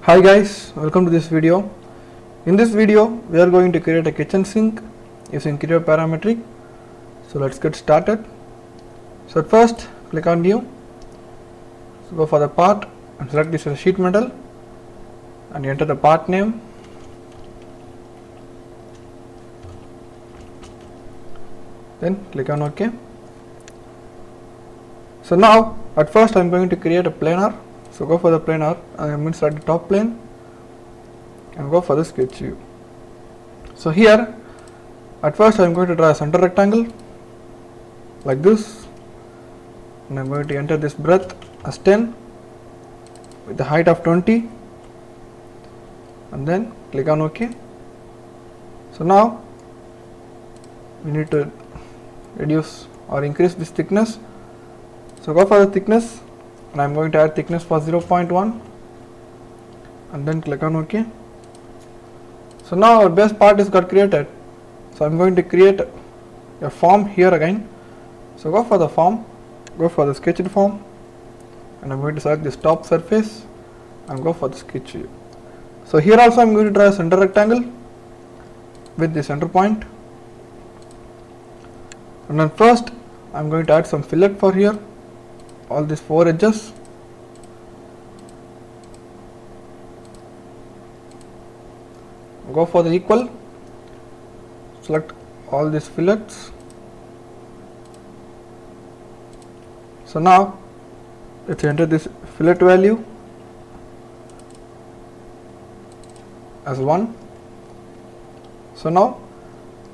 Hi guys, welcome to this video. In this video we are going to create a kitchen sink using Creo parametric. So let's get started. So at first click on new, so go for the part and select this as sheet metal and enter the part name. Then click on OK. So now at first I am going to create a planar. So go for the planar and I'm going to select the top plane and go for the sketch view. So here at first I am going to draw a center rectangle like this, and I am going to enter this breadth as 10 with the height of 20 and then click on OK. So now we need to reduce or increase this thickness. So go for the thickness and I am going to add thickness for 0.1 and then click on OK. So now our base part is got created. So I am going to create a form here again. So go for the form, go for the sketched form, and I am going to select this top surface and go for the sketch view. So here also I am going to draw a center rectangle with the center point, and then first I am going to add some fillet for here, all these 4 edges. Go for the equal, select all these fillets. So now let's enter this fillet value as 1. So now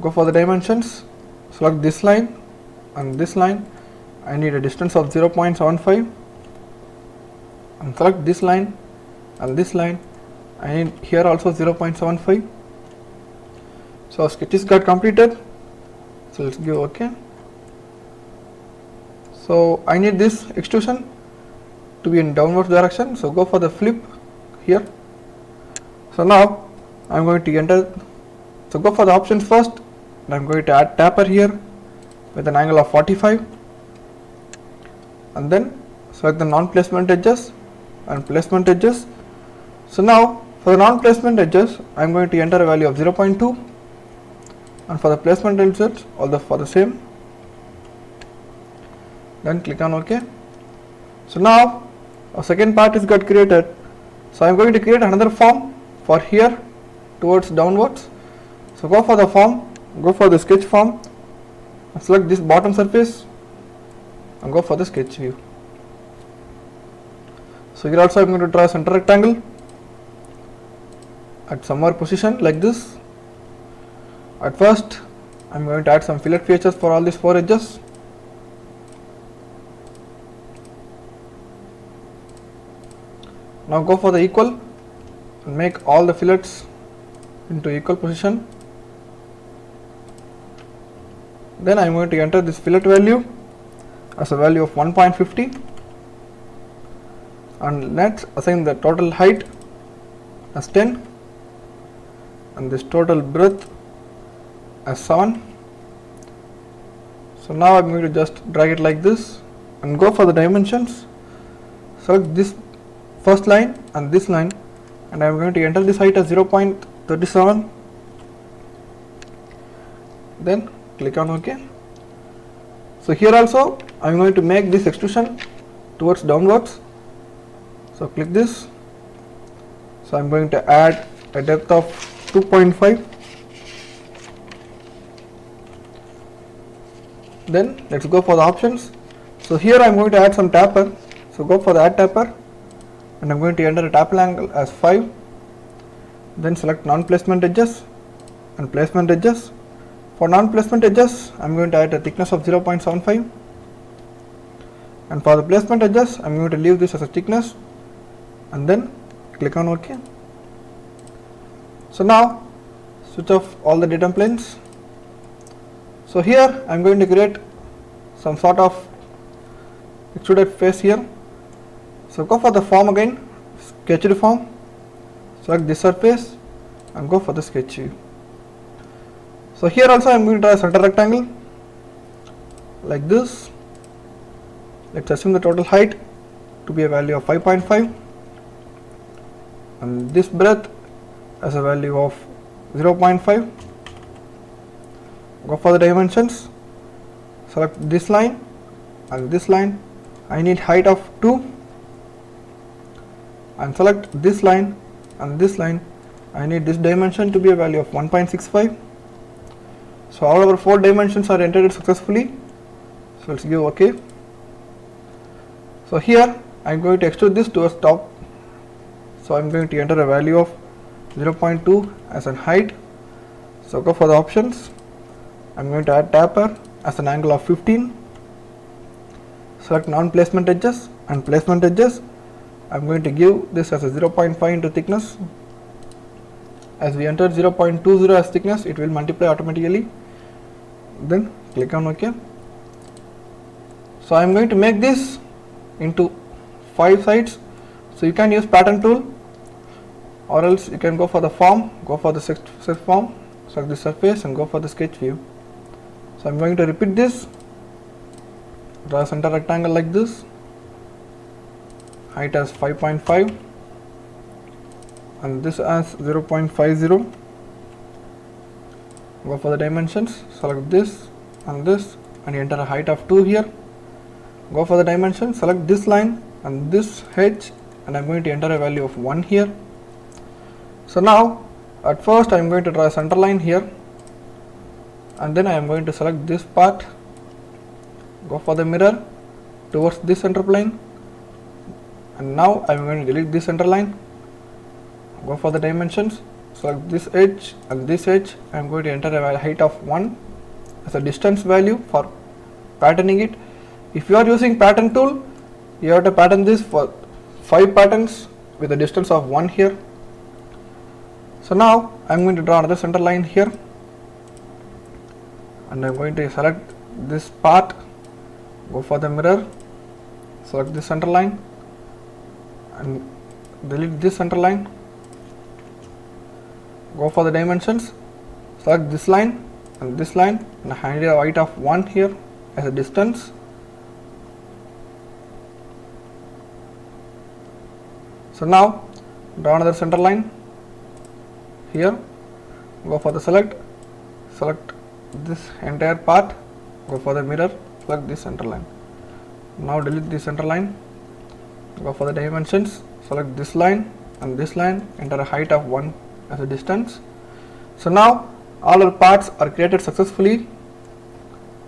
go for the dimensions, select this line and this line. I need a distance of 0.75 and select this line and this line. I need here also 0.75. So our sketch is got completed. So let's give OK. So I need this extrusion to be in downwards direction. So go for the flip here. So now I am going to enter. So go for the options first. And I am going to add taper here with an angle of 45. And then select the non-placement edges and placement edges. So now for the non-placement edges I am going to enter a value of 0.2, and for the placement edges also for the same. Then click on OK. So now our second part is got created. So I am going to create another form for here towards downwards. So go for the form, go for the sketch form and select this bottom surface and go for the sketch view. So here also I am going to draw a center rectangle at somewhere position like this. At first I am going to add some fillet features for all these 4 edges. Now go for the equal and make all the fillets into equal position. Then I am going to enter this fillet value as a value of 1.50 and let's assign the total height as 10 and this total breadth as 7. So now I am going to just drag it like this and go for the dimensions. Select this first line and this line, and I am going to enter this height as 0.37. Then click on OK. So here also I am going to make this extrusion towards downwards. So click this. So I am going to add a depth of 2.5. Then let's go for the options. So here I am going to add some taper. So go for the add taper and I am going to enter a taper angle as 5. Then select non-placement edges and placement edges. For non-placement edges I am going to add a thickness of 0.75, and for the placement edges I am going to leave this as a thickness and then click on OK. So now switch off all the datum planes. So here I am going to create some sort of extruded face here. So go for the form again, sketched form, select this surface and go for the sketch view. So here also I am going to draw a center rectangle like this. Let's assume the total height to be a value of 5.5 and this breadth as a value of 0.5. Go for the dimensions, select this line and this line. I need height of 2, and select this line and this line. I need this dimension to be a value of 1.65. So all our 4 dimensions are entered successfully. So let's give OK. So here I am going to extrude this towards top. So I am going to enter a value of 0.2 as an height. So go for the options. I am going to add taper as an angle of 15. Select non-placement edges and placement edges. I am going to give this as a 0.5 into thickness. As we enter 0.20 as thickness, it will multiply automatically. Then click on OK. So I am going to make this into 5 sides. So you can use pattern tool, or else you can go for the form, go for the set form, select the surface and go for the sketch view. So I am going to repeat this, draw a center rectangle like this, height as 5.5 and this as 0.50. Go for the dimensions, select this and enter a height of 2 here. Go for the dimension, select this line and this edge, and I am going to enter a value of 1 here. So now at first I am going to draw a center line here, and then I am going to select this part, go for the mirror towards this center plane, and now I am going to delete this center line. Go for the dimensions, select this edge and this edge. I am going to enter a height of 1 as a distance value for patterning it. If you are using pattern tool, you have to pattern this for 5 patterns with a distance of 1 here. So now I am going to draw another center line here, and I am going to select this part, go for the mirror, select this center line and delete this center line. Go for the dimensions, select this line and I need a height of 1 here as a distance. So now draw another center line here, go for the select this entire part, go for the mirror, select this center line. Now delete this center line, go for the dimensions, select this line and enter a height of 1 as a distance. So now all our parts are created successfully.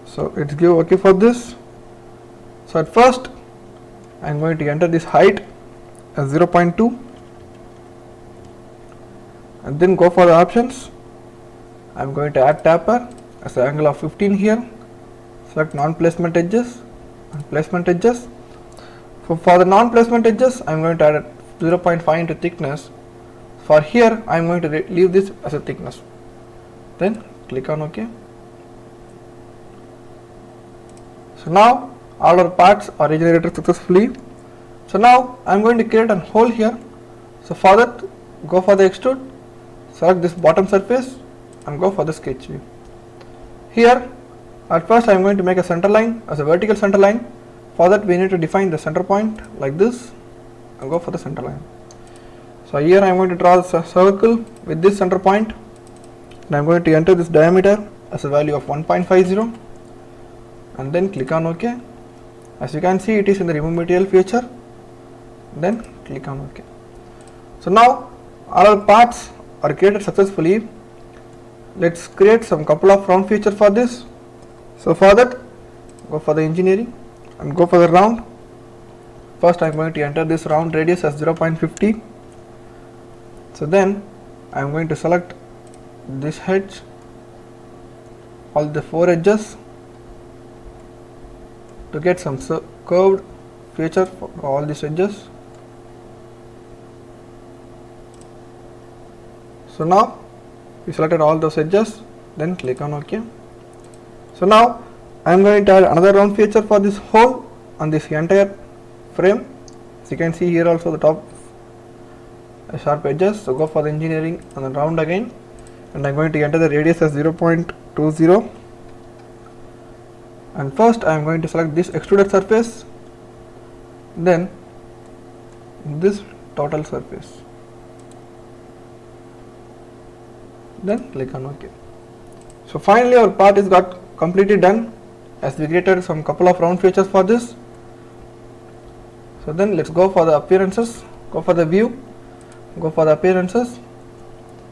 So let's give OK for this. So at first I am going to enter this height as 0.2 and then go for the options. I am going to add taper as an angle of 15 here. Select non-placement edges and placement edges. For the non-placement edges, I am going to add 0.5 into thickness. For here, I am going to leave this as a thickness. Then click on OK. So now all our parts are regenerated successfully. So now I am going to create a hole here. So for that, go for the extrude, select this bottom surface and go for the sketch view. Here at first I am going to make a center line as a vertical center line. For that we need to define the center point like this and go for the center line. So here I am going to draw a circle with this center point, and I am going to enter this diameter as a value of 1.50 and then click on OK. As you can see, it is in the remove material feature. Then click on OK. So now all our parts are created successfully. Let's create some couple of round features for this. So for that, go for the engineering and go for the round. First I am going to enter this round radius as 0.50. So then I am going to select this edge, all the 4 edges, to get some curved feature for all these edges. So now we selected all those edges, then click on OK. So now I am going to add another round feature for this hole on this entire frame. As you can see here also the top sharp edges. So go for the engineering and then round again, and I am going to enter the radius as 0.20, and first I am going to select this extruded surface, then this total surface. then click on OK. So finally our part is got completely done, as we created some couple of round features for this. So then let's go for the appearances, go for the view, go for the appearances.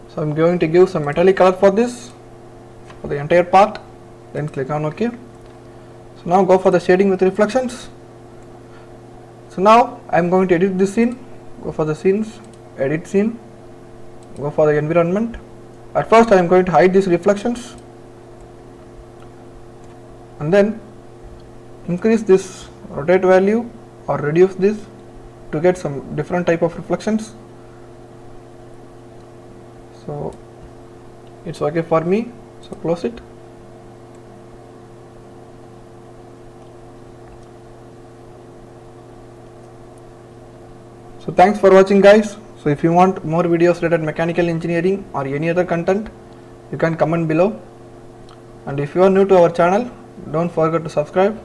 So I'm going to give some metallic color for this, for the entire part, then click on OK. So now go for the shading with reflections. So now I'm going to edit this scene, go for the scenes, edit scene, go for the environment. At first I am going to hide these reflections and then increase this rotate value or reduce this to get some different type of reflections. So it's okay for me, so close it. So thanks for watching guys. So if you want more videos related mechanical engineering or any other content, you can comment below. And if you are new to our channel, don't forget to subscribe.